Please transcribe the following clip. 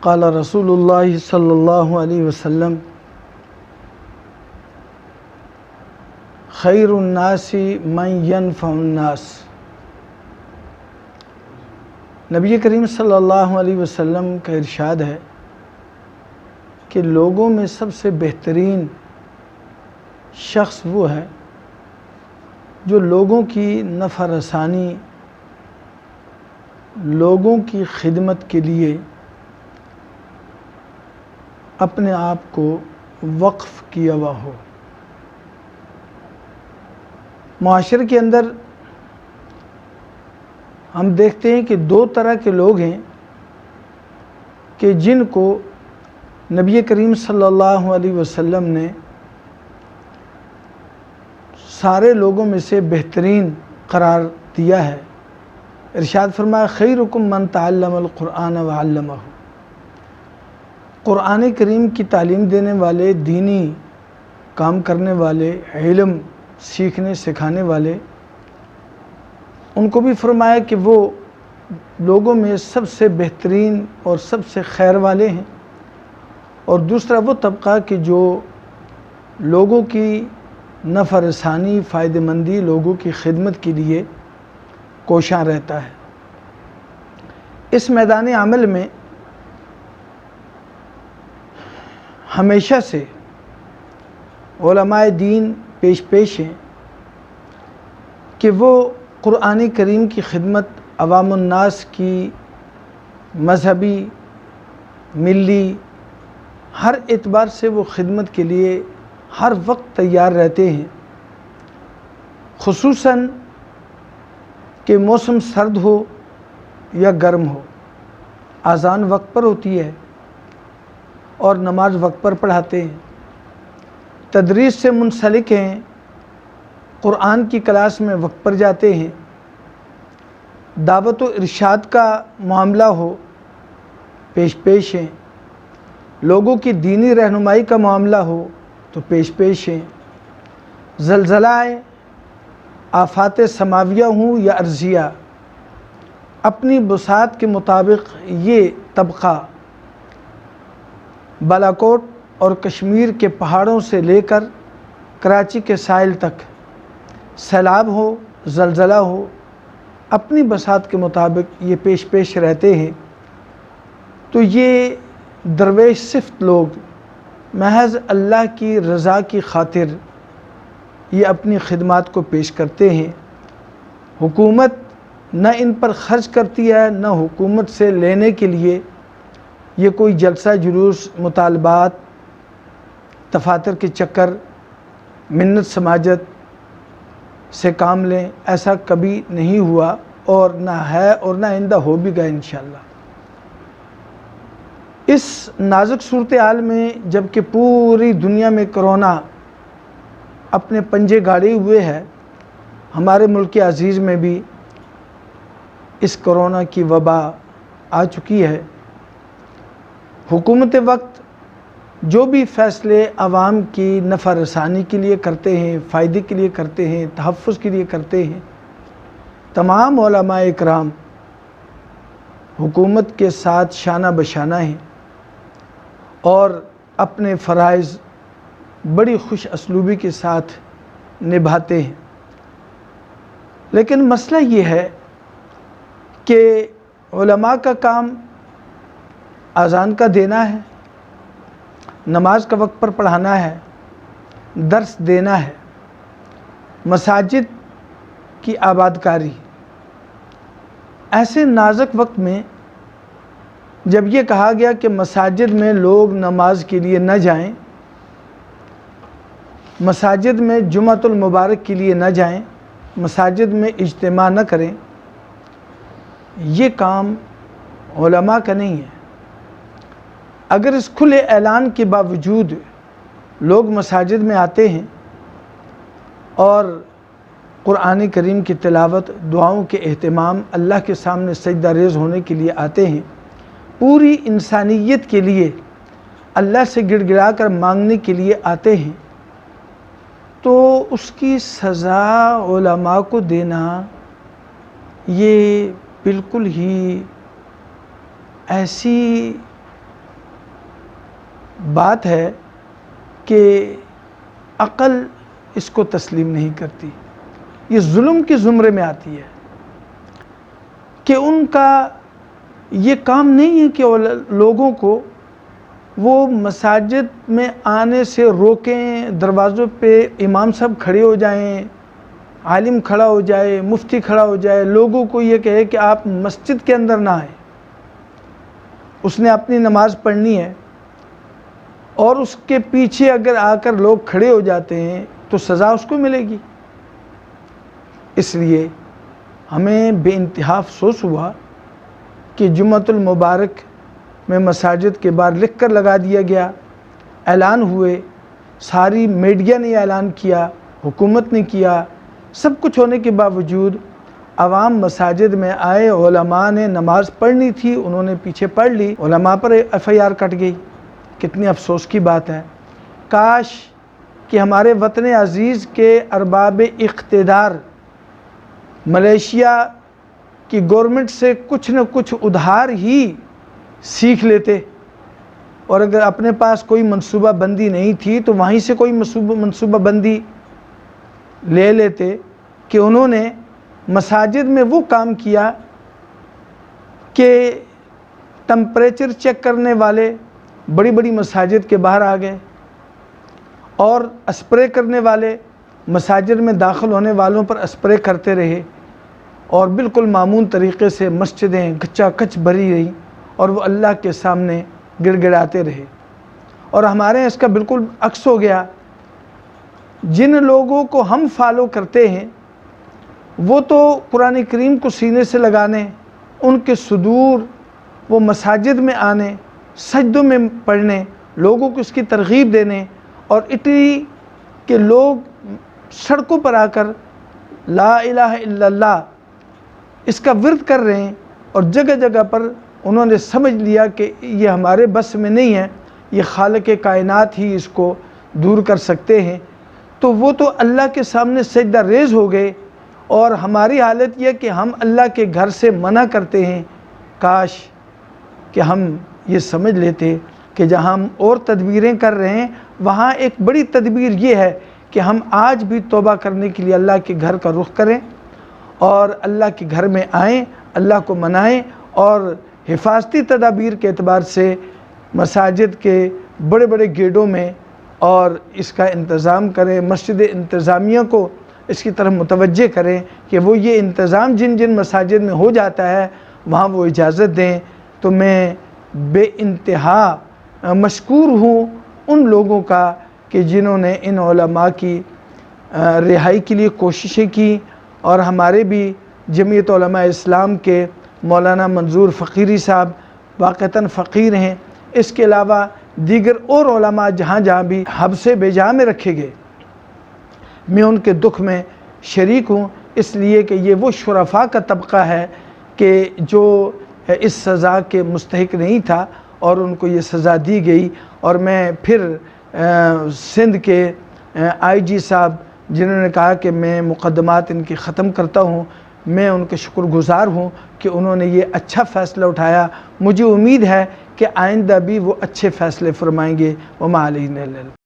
قال رسول اللہ صلی اللہ علیہ وسلم خیر الناس من ینفع الناس۔ نبی کریم صلی اللہ علیہ وسلم کا ارشاد ہے کہ لوگوں میں سب سے بہترین شخص وہ ہے جو لوگوں کی نفع رسانی، لوگوں کی خدمت کے لیے اپنے آپ کو وقف کیا ہوا ہو۔ معاشرے کے اندر ہم دیکھتے ہیں کہ دو طرح کے لوگ ہیں کہ جن کو نبی کریم صلی اللہ علیہ وسلم نے سارے لوگوں میں سے بہترین قرار دیا ہے۔ ارشاد فرمایا خیرکم من تعلم القرآن وعلمہ۔ قرآن کریم کی تعلیم دینے والے، دینی کام کرنے والے، علم سیکھنے سکھانے والے، ان کو بھی فرمایا کہ وہ لوگوں میں سب سے بہترین اور سب سے خیر والے ہیں۔ اور دوسرا وہ طبقہ کہ جو لوگوں کی نفع رسانی، فائدہ مندی، لوگوں کی خدمت کے لیے کوشاں رہتا ہے۔ اس میدان عمل میں ہمیشہ سے علماء دین پیش ہیں کہ وہ قرآن کریم کی خدمت، عوام الناس کی مذہبی، ملی، ہر اعتبار سے وہ خدمت کے لیے ہر وقت تیار رہتے ہیں، خصوصاً کہ موسم سرد ہو یا گرم ہو۔ اذان وقت پر ہوتی ہے اور نماز وقت پر پڑھاتے ہیں، تدریس سے منسلک ہیں، قرآن کی کلاس میں وقت پر جاتے ہیں، دعوت و ارشاد کا معاملہ ہو پیش ہیں، لوگوں کی دینی رہنمائی کا معاملہ ہو تو پیش ہیں، زلزلہ آفات سماویہ ہوں یا ارضیہ، اپنی بساط کے مطابق یہ طبقہ بالاکوٹ اور کشمیر کے پہاڑوں سے لے کر کراچی کے ساحل تک، سیلاب ہو، زلزلہ ہو، اپنی بساط کے مطابق یہ پیش رہتے ہیں۔ تو یہ درویش صفت لوگ محض اللہ کی رضا کی خاطر یہ اپنی خدمات کو پیش کرتے ہیں۔ حکومت نہ ان پر خرچ کرتی ہے، نہ حکومت سے لینے کے لیے یہ کوئی جلسہ جلوس، مطالبات، دفاتر کے چکر، منت سماجت سے کام لیں، ایسا کبھی نہیں ہوا اور نہ ہے اور نہ آئندہ ہو بھی گا انشاءاللہ۔ اس نازک صورتحال میں جب کہ پوری دنیا میں کرونا اپنے پنجے گاڑے ہوئے ہے، ہمارے ملک عزیز میں بھی اس کرونا کی وبا آ چکی ہے۔ حکومت وقت جو بھی فیصلے عوام کی نفع رسانی کے لیے کرتے ہیں، فائدے کے لیے کرتے ہیں، تحفظ کے لیے کرتے ہیں، تمام علماء اکرام حکومت کے ساتھ شانہ بشانہ ہیں اور اپنے فرائض بڑی خوش اسلوبی کے ساتھ نبھاتے ہیں۔ لیکن مسئلہ یہ ہے کہ علماء کا کام اذان کا دینا ہے، نماز کا وقت پر پڑھانا ہے، درس دینا ہے، مساجد کی آباد کاری۔ ایسے نازک وقت میں جب یہ کہا گیا کہ مساجد میں لوگ نماز کے لیے نہ جائیں، مساجد میں جمعۃ المبارک کے لیے نہ جائیں، مساجد میں اجتماع نہ کریں، یہ کام علماء کا نہیں ہے۔ اگر اس کھلے اعلان کے باوجود لوگ مساجد میں آتے ہیں اور قرآن کریم کی تلاوت، دعاؤں کے اہتمام، اللہ کے سامنے سجدہ ریز ہونے کے لیے آتے ہیں، پوری انسانیت کے لیے اللہ سے گڑ گڑا کر مانگنے کے لیے آتے ہیں، تو اس کی سزا علماء کو دینا یہ بالکل ہی ایسی بات ہے کہ عقل اس کو تسلیم نہیں کرتی. یہ ظلم کے زمرے میں آتی ہے کہ ان کا یہ کام نہیں ہے کہ لوگوں کو وہ مساجد میں آنے سے روکیں، دروازوں پہ امام صاحب کھڑے ہو جائیں، عالم کھڑا ہو جائے، مفتی کھڑا ہو جائے، لوگوں کو یہ کہے کہ آپ مسجد کے اندر نہ آئیں. اس نے اپنی نماز پڑھنی ہے اور اس کے پیچھے اگر آ کر لوگ کھڑے ہو جاتے ہیں تو سزا اس کو ملے گی. اس لیے ہمیں بے انتہا افسوس ہوا کہ جمعۃ المبارک میں مساجد کے باہر لکھ کر لگا دیا گیا، اعلان ہوئے، ساری میڈیا نے اعلان کیا، حکومت نے کیا. سب کچھ ہونے کے باوجود عوام مساجد میں آئے. علماء نے نماز پڑھنی تھی، انہوں نے پیچھے پڑھ لی، علماء پر FIR کٹ گئی. کتنی افسوس کی بات ہے. کاش کہ ہمارے وطن عزیز کے ارباب اقتدار ملیشیا کی گورنمنٹ سے کچھ نہ کچھ ادھار ہی سیکھ لیتے، اور اگر اپنے پاس کوئی منصوبہ بندی نہیں تھی تو وہیں سے کوئی منصوبہ بندی لے لیتے. کہ انہوں نے مساجد میں وہ کام کیا کہ ٹمپریچر چیک کرنے والے بڑی بڑی مساجد کے باہر آ گئے اور اسپرے کرنے والے مساجد میں داخل ہونے والوں پر اسپرے کرتے رہے، اور بالکل معمول طریقے سے مسجدیں کچا کچ بھری رہیں اور وہ اللہ کے سامنے گڑ گڑاتے رہے. اور ہمارے یہاں اس کا بالکل عکس ہو گیا. جن لوگوں کو ہم فالو کرتے ہیں وہ تو قرآن کریم کو سینے سے لگانے، ان کے صدور وہ مساجد میں آنے، سجدوں میں پڑھنے، لوگوں کو اس کی ترغیب دینے، اور اٹلی کے لوگ سڑکوں پر آ کر لا الہ الا اللہ اس کا ورد کر رہے ہیں، اور جگہ جگہ پر انہوں نے سمجھ لیا کہ یہ ہمارے بس میں نہیں ہے، یہ خالق کائنات ہی اس کو دور کر سکتے ہیں. تو وہ تو اللہ کے سامنے سجدہ ریز ہو گئے، اور ہماری حالت یہ کہ ہم اللہ کے گھر سے منع کرتے ہیں. کاش کہ ہم یہ سمجھ لیتے کہ جہاں ہم اور تدبیریں کر رہے ہیں وہاں ایک بڑی تدبیر یہ ہے کہ ہم آج بھی توبہ کرنے کے لیے اللہ کے گھر کا رخ کریں اور اللہ کے گھر میں آئیں، اللہ کو منائیں، اور حفاظتی تدابیر کے اعتبار سے مساجد کے بڑے بڑے گیٹوں میں اور اس کا انتظام کریں. مسجد انتظامیہ کو اس کی طرف متوجہ کریں کہ وہ یہ انتظام جن جن مساجد میں ہو جاتا ہے وہاں وہ اجازت دیں. تو میں بے انتہا مشکور ہوں ان لوگوں کا کہ جنہوں نے ان علماء کی رہائی کے لیے کوششیں کی، اور ہمارے بھی جمعیت علماء اسلام کے مولانا منظور فقیری صاحب واقعتاً فقیر ہیں. اس کے علاوہ دیگر اور علماء جہاں جہاں بھی حبس بیجا میں رکھے گئے، میں ان کے دکھ میں شریک ہوں، اس لیے کہ یہ وہ شرفاء کا طبقہ ہے کہ جو اس سزا کے مستحق نہیں تھا اور ان کو یہ سزا دی گئی. اور میں پھر سندھ کے IG صاحب جنہوں نے کہا کہ میں مقدمات ان کی ختم کرتا ہوں، میں ان کے شکر گزار ہوں کہ انہوں نے یہ اچھا فیصلہ اٹھایا. مجھے امید ہے کہ آئندہ بھی وہ اچھے فیصلے فرمائیں گے. وما علینا الا